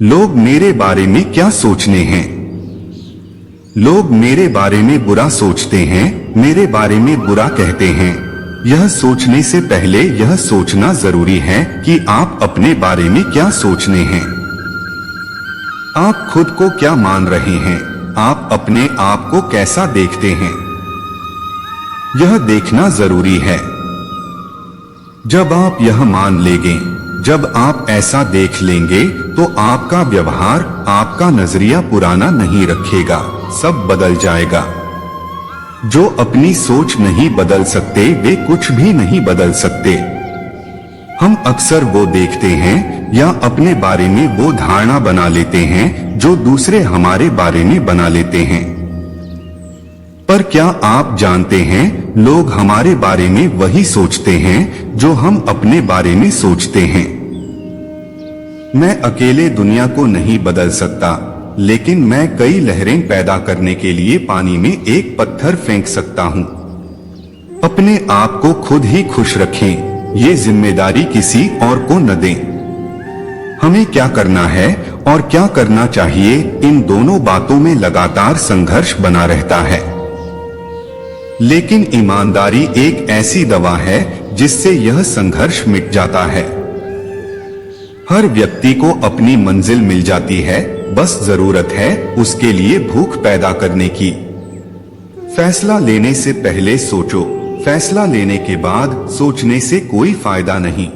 लोग मेरे बारे में क्या सोचने हैं। लोग मेरे बारे में बुरा सोचते हैं, मेरे बारे में बुरा कहते हैं। यह सोचने से पहले यह सोचना जरूरी है कि आप अपने बारे में क्या सोचने हैं। आप खुद को क्या मान रहे हैं, आप अपने आप को कैसा देखते हैं, यह देखना जरूरी है। जब आप यह मान लेंगे, जब आप ऐसा देख लेंगे तो आपका व्यवहार, आपका नजरिया पुराना नहीं रखेगा, सब बदल जाएगा। जो अपनी सोच नहीं बदल सकते वे कुछ भी नहीं बदल सकते। हम अक्सर वो देखते हैं या अपने बारे में वो धारणा बना लेते हैं जो दूसरे हमारे बारे में बना लेते हैं। पर क्या आप जानते हैं, लोग हमारे बारे में वही सोचते हैं जो हम अपने बारे में सोचते हैं। मैं अकेले दुनिया को नहीं बदल सकता, लेकिन मैं कई लहरें पैदा करने के लिए पानी में एक पत्थर फेंक सकता हूं। अपने आप को खुद ही खुश रखें, ये जिम्मेदारी किसी और को न दें। हमें क्या करना है और क्या करना चाहिए, इन दोनों बातों में लगातार संघर्ष बना रहता है। लेकिन ईमानदारी एक ऐसी दवा है जिससे यह संघर्ष मिट जाता है। हर व्यक्ति को अपनी मंजिल मिल जाती है, बस जरूरत है उसके लिए भूख पैदा करने की। फैसला लेने से पहले सोचो, फैसला लेने के बाद सोचने से कोई फायदा नहीं।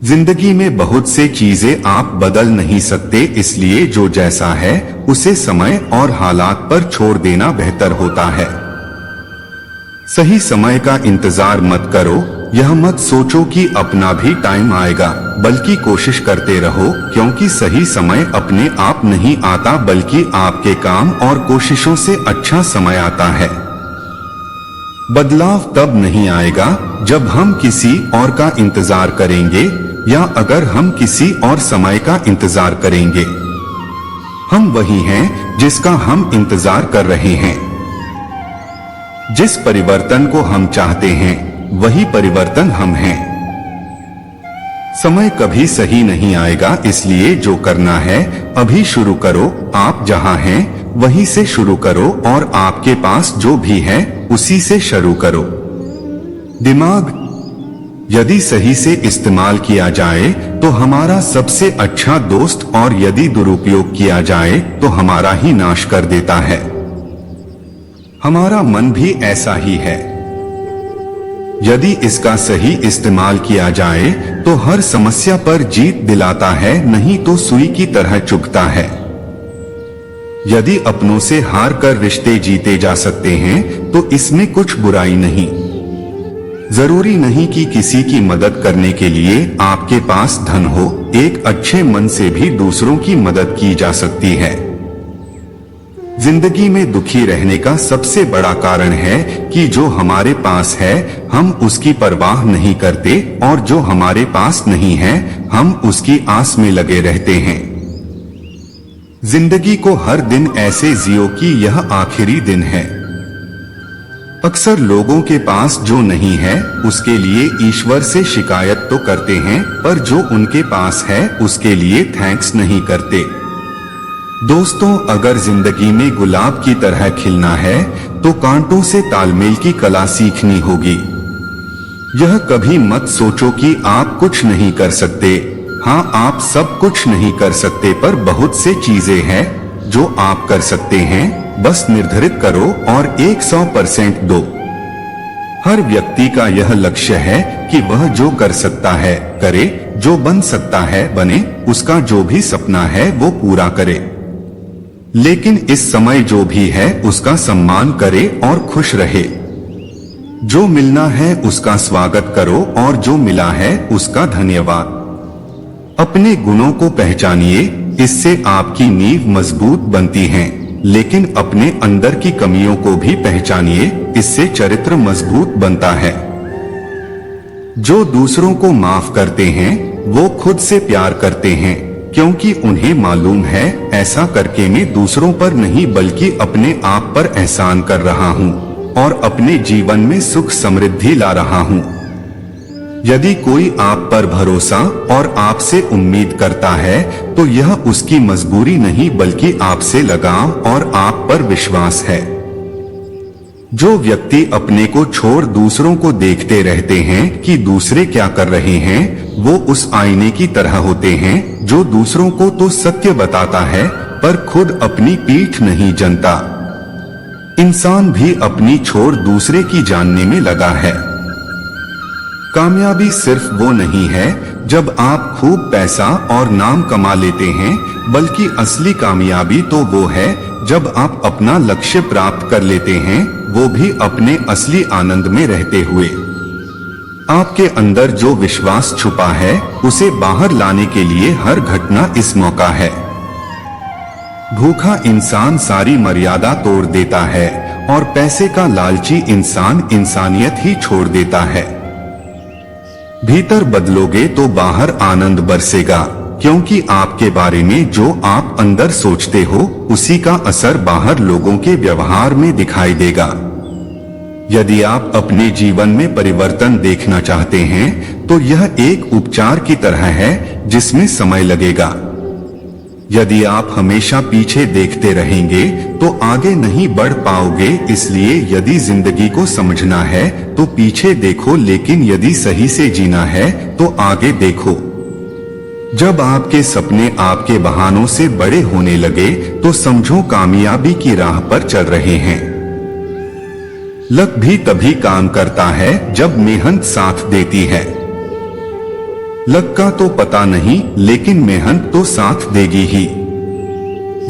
जिंदगी में बहुत से चीजें आप बदल नहीं सकते, इसलिए जो जैसा है उसे समय और हालात पर छोड़ देना बेहतर होता है। सही समय का इंतजार मत करो, यह मत सोचो कि अपना भी टाइम आएगा, बल्कि कोशिश करते रहो, क्योंकि सही समय अपने आप नहीं आता, बल्कि आपके काम और कोशिशों से अच्छा समय आता है। बदलाव तब नहीं आएगा जब हम किसी और का इंतजार करेंगे या अगर हम किसी और समय का इंतजार करेंगे। हम वही हैं जिसका हम इंतजार कर रहे हैं। जिस परिवर्तन को हम चाहते हैं वही परिवर्तन हम हैं। समय कभी सही नहीं आएगा, इसलिए जो करना है अभी शुरू करो। आप जहां हैं वहीं से शुरू करो और आपके पास जो भी है उसी से शुरू करो। दिमाग यदि सही से इस्तेमाल किया जाए तो हमारा सबसे अच्छा दोस्त, और यदि दुरुपयोग किया जाए तो हमारा ही नाश कर देता है। हमारा मन भी ऐसा ही है। यदि इसका सही इस्तेमाल किया जाए तो हर समस्या पर जीत दिलाता है, नहीं तो सुई की तरह चुभता है। यदि अपनों से हार कर रिश्ते जीते जा सकते हैं तो इसमें कुछ बुराई नहीं। जरूरी नहीं कि किसी की मदद करने के लिए आपके पास धन हो, एक अच्छे मन से भी दूसरों की मदद की जा सकती है। जिंदगी में दुखी रहने का सबसे बड़ा कारण है कि जो हमारे पास है हम उसकी परवाह नहीं करते, और जो हमारे पास नहीं है हम उसकी आस में लगे रहते हैं। जिंदगी को हर दिन ऐसे जियो कि यह आखिरी दिन है। अक्सर लोगों के पास जो नहीं है उसके लिए ईश्वर से शिकायत तो करते हैं, पर जो उनके पास है उसके लिए थैंक्स नहीं करते। दोस्तों, अगर जिंदगी में गुलाब की तरह खिलना है तो कांटों से तालमेल की कला सीखनी होगी। यह कभी मत सोचो कि आप कुछ नहीं कर सकते। हाँ, आप सब कुछ नहीं कर सकते, पर बहुत से चीजें हैं जो आप कर सकते हैं। बस निर्धारित करो और 100% दो। हर व्यक्ति का यह लक्ष्य है कि वह जो कर सकता है करे, जो बन सकता है बने, उसका जो भी सपना है वो पूरा करे। लेकिन इस समय जो भी है उसका सम्मान करे और खुश रहे। जो मिलना है उसका स्वागत करो और जो मिला है उसका धन्यवाद। अपने गुणों को पहचानिए, इससे आपकी नींव मजबूत बनती है, लेकिन अपने अंदर की कमियों को भी पहचानिए, इससे चरित्र मजबूत बनता है। जो दूसरों को माफ करते हैं वो खुद से प्यार करते हैं, क्योंकि उन्हें मालूम है ऐसा करके मैं दूसरों पर नहीं बल्कि अपने आप पर एहसान कर रहा हूँ और अपने जीवन में सुख समृद्धि ला रहा हूँ। यदि कोई आप पर भरोसा और आपसे उम्मीद करता है तो यह उसकी मजबूरी नहीं बल्कि आपसे लगाव और आप पर विश्वास है। जो व्यक्ति अपने को छोड़ दूसरों को देखते रहते हैं कि दूसरे क्या कर रहे हैं, वो उस आईने की तरह होते हैं जो दूसरों को तो सत्य बताता है पर खुद अपनी पीठ नहीं जनता। इंसान भी अपनी छोड़ दूसरे की जानने में लगा है। कामयाबी सिर्फ वो नहीं है जब आप खूब पैसा और नाम कमा लेते हैं, बल्कि असली कामयाबी तो वो है जब आप अपना लक्ष्य प्राप्त कर लेते हैं, वो भी अपने असली आनंद में रहते हुए। आपके अंदर जो विश्वास छुपा है उसे बाहर लाने के लिए हर घटना इस मौका है। भूखा इंसान सारी मर्यादा तोड़ देता है और पैसे का लालची इंसान इंसानियत ही छोड़ देता है। भीतर बदलोगे तो बाहर आनंद बरसेगा, क्योंकि आपके बारे में जो आप अंदर सोचते हो उसी का असर बाहर लोगों के व्यवहार में दिखाई देगा। यदि आप अपने जीवन में परिवर्तन देखना चाहते हैं तो यह एक उपचार की तरह है जिसमें समय लगेगा। यदि आप हमेशा पीछे देखते रहेंगे तो आगे नहीं बढ़ पाओगे। इसलिए यदि जिंदगी को समझना है तो पीछे देखो, लेकिन यदि सही से जीना है तो आगे देखो। जब आपके सपने आपके बहानों से बड़े होने लगे तो समझो कामयाबी की राह पर चल रहे हैं। लक भी तभी काम करता है जब मेहनत साथ देती है। लक का तो पता नहीं, लेकिन मेहनत तो साथ देगी ही।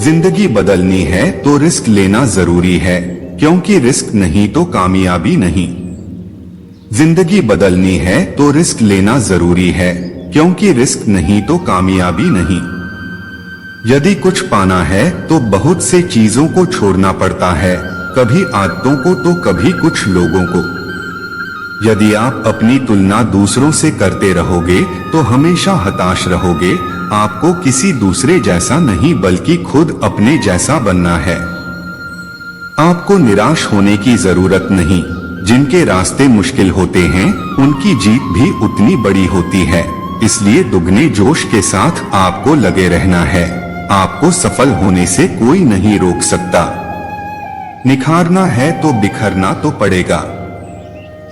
जिंदगी बदलनी है तो रिस्क लेना जरूरी है, क्योंकि रिस्क नहीं तो कामयाबी नहीं। जिंदगी बदलनी है तो रिस्क लेना जरूरी है, क्योंकि रिस्क नहीं तो कामयाबी नहीं। यदि कुछ पाना है तो बहुत से चीजों को छोड़ना पड़ता है, कभी आदतों को तो कभी कुछ लोगों को। यदि आप अपनी तुलना दूसरों से करते रहोगे तो हमेशा हताश रहोगे। आपको किसी दूसरे जैसा नहीं बल्कि खुद अपने जैसा बनना है। आपको निराश होने की जरूरत नहीं। जिनके रास्ते मुश्किल होते हैं उनकी जीत भी उतनी बड़ी होती है। इसलिए दुगने जोश के साथ आपको लगे रहना है। आपको सफल होने से कोई नहीं रोक सकता। निखारना है तो बिखरना तो पड़ेगा।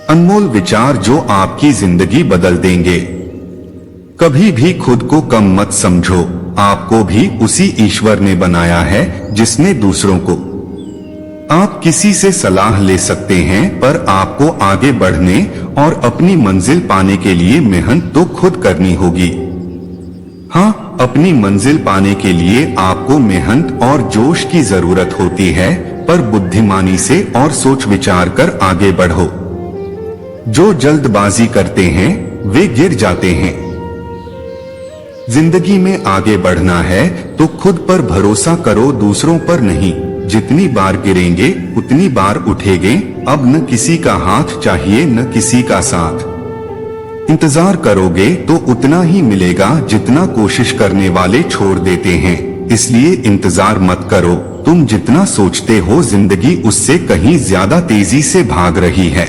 अनमोल विचार जो आपकी जिंदगी बदल देंगे। कभी भी खुद को कम मत समझो। आपको भी उसी ईश्वर ने बनाया है जिसने दूसरों को। आप किसी से सलाह ले सकते हैं, पर आपको आगे बढ़ने और अपनी मंजिल पाने के लिए मेहनत तो खुद करनी होगी। हाँ, अपनी मंजिल पाने के लिए आपको मेहनत और जोश की जरूरत होती है, पर बुद्धिमानी से और सोच विचार कर आगे बढ़ो। जो जल्दबाजी करते हैं वे गिर जाते हैं। जिंदगी में आगे बढ़ना है तो खुद पर भरोसा करो, दूसरों पर नहीं। जितनी बार गिरेंगे उतनी बार उठेंगे। अब न किसी का हाथ चाहिए न किसी का साथ। इंतजार करोगे तो उतना ही मिलेगा जितना कोशिश करने वाले छोड़ देते हैं। इसलिए इंतजार मत करो। तुम जितना सोचते हो जिंदगी उससे कहीं ज्यादा तेजी से भाग रही है।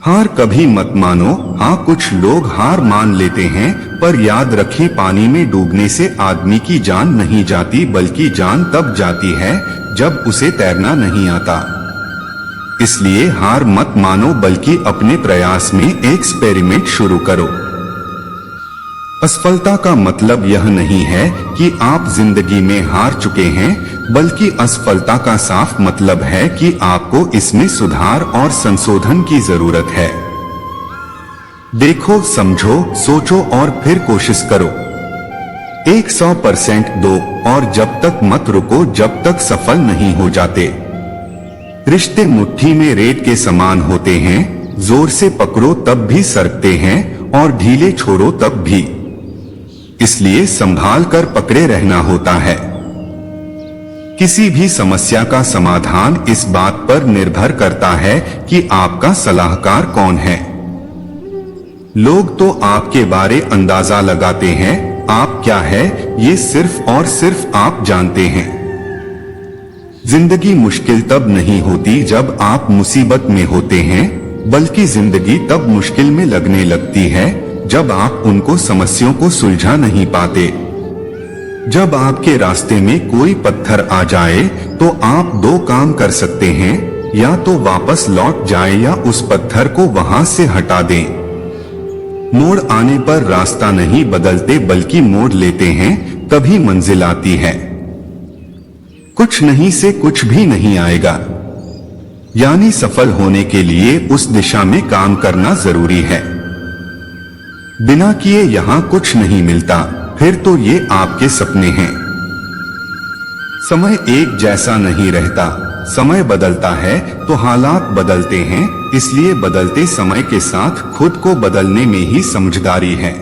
हार कभी मत मानो। हाँ, कुछ लोग हार मान लेते हैं, पर याद रखें पानी में डूबने से आदमी की जान नहीं जाती, बल्कि जान तब जाती है जब उसे तैरना नहीं आता। इसलिए हार मत मानो, बल्कि अपने प्रयास में एक्सपेरिमेंट शुरू करो। असफलता का मतलब यह नहीं है कि आप जिंदगी में हार चुके हैं, बल्कि असफलता का साफ मतलब है कि आपको इसमें सुधार और संशोधन की जरूरत है। देखो, समझो, सोचो और फिर कोशिश करो। 100% दो, और जब तक मत रुको जब तक सफल नहीं हो जाते। रिश्ते मुट्ठी में रेत के समान होते हैं। जोर से पकड़ो तब भी सरकते हैं और ढीले छोड़ो तब भी। इसलिए संभाल कर पकड़े रहना होता है। किसी भी समस्या का समाधान इस बात पर निर्भर करता है कि आपका सलाहकार कौन है। लोग तो आपके बारे अंदाजा लगाते हैं, आप क्या है ये सिर्फ और सिर्फ आप जानते हैं। जिंदगी मुश्किल तब नहीं होती जब आप मुसीबत में होते हैं। बल्कि जिंदगी तब मुश्किल में लगने लगती है जब आप उनको समस्याओं को सुलझा नहीं पाते। जब आपके रास्ते में कोई पत्थर आ जाए तो आप दो काम कर सकते हैं, या तो वापस लौट जाए या उस पत्थर को वहां से हटा दें। मोड़ आने पर रास्ता नहीं बदलते बल्कि मोड़ लेते हैं, तभी मंजिल आती है। कुछ नहीं से कुछ भी नहीं आएगा, यानी सफल होने के लिए उस दिशा में काम करना जरूरी है। बिना किए यहां कुछ नहीं मिलता, फिर तो ये आपके सपने हैं। समय एक जैसा नहीं रहता, समय बदलता है तो हालात बदलते हैं, इसलिए बदलते समय के साथ खुद को बदलने में ही समझदारी है।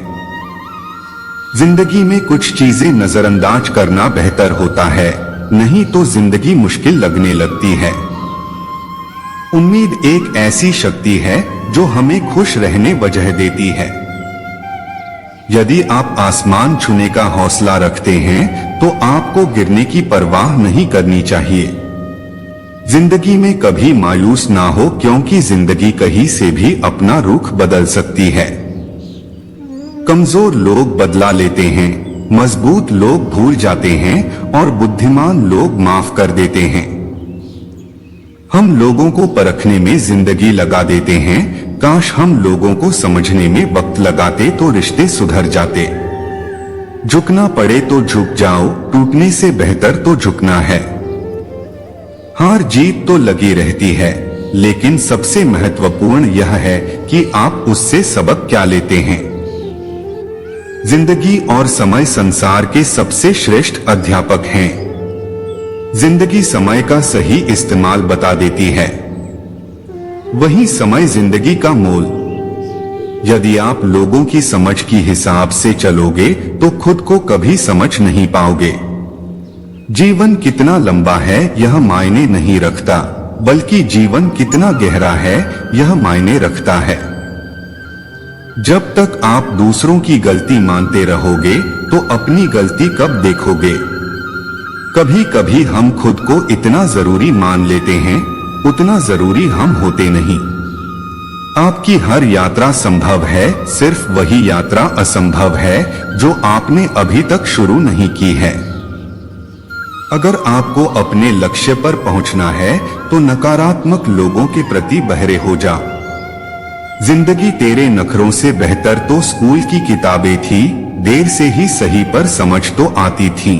जिंदगी में कुछ चीजें नजरअंदाज करना बेहतर होता है, नहीं तो जिंदगी मुश्किल लगने लगती है। उम्मीद एक ऐसी शक्ति है जो हमें खुश रहने वजह देती है। यदि आप आसमान छूने का हौसला रखते हैं तो आपको गिरने की परवाह नहीं करनी चाहिए। जिंदगी में कभी मायूस ना हो, क्योंकि जिंदगी कहीं से भी अपना रुख बदल सकती है। कमजोर लोग बदला लेते हैं, मजबूत लोग भूल जाते हैं और बुद्धिमान लोग माफ कर देते हैं। हम लोगों को परखने में जिंदगी लगा देते हैं, काश हम लोगों को समझने में वक्त लगाते तो रिश्ते सुधर जाते। झुकना पड़े तो झुक जाओ, टूटने से बेहतर तो झुकना है। हार जीत तो लगी रहती है, लेकिन सबसे महत्वपूर्ण यह है कि आप उससे सबक क्या लेते हैं। जिंदगी और समय संसार के सबसे श्रेष्ठ अध्यापक हैं। जिंदगी समय का सही इस्तेमाल बता देती है, वही समय जिंदगी का मोल। यदि आप लोगों की समझ की हिसाब से चलोगे तो खुद को कभी समझ नहीं पाओगे। जीवन कितना लंबा है यह मायने नहीं रखता, बल्कि जीवन कितना गहरा है यह मायने रखता है। जब तक आप दूसरों की गलती मानते रहोगे तो अपनी गलती कब देखोगे। कभी कभी हम खुद को इतना जरूरी मान लेते हैं, उतना जरूरी हम होते नहीं। आपकी हर यात्रा संभव है, सिर्फ वही यात्रा असंभव है जो आपने अभी तक शुरू नहीं की है। अगर आपको अपने लक्ष्य पर पहुंचना है तो नकारात्मक लोगों के प्रति बहरे हो जा। जिंदगी तेरे नखरों से बेहतर तो स्कूल की किताबें थी, देर से ही सही पर समझ तो आती थी।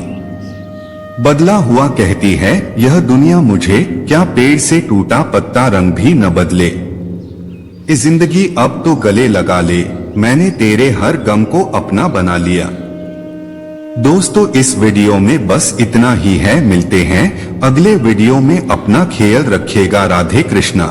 बदला हुआ कहती है यह दुनिया मुझे, क्या पेड़ से टूटा पत्ता रंग भी न बदले। इस जिंदगी अब तो गले लगा ले, मैंने तेरे हर गम को अपना बना लिया। दोस्तों इस वीडियो में बस इतना ही है, मिलते हैं अगले वीडियो में। अपना ख्याल रखिएगा। राधे कृष्णा।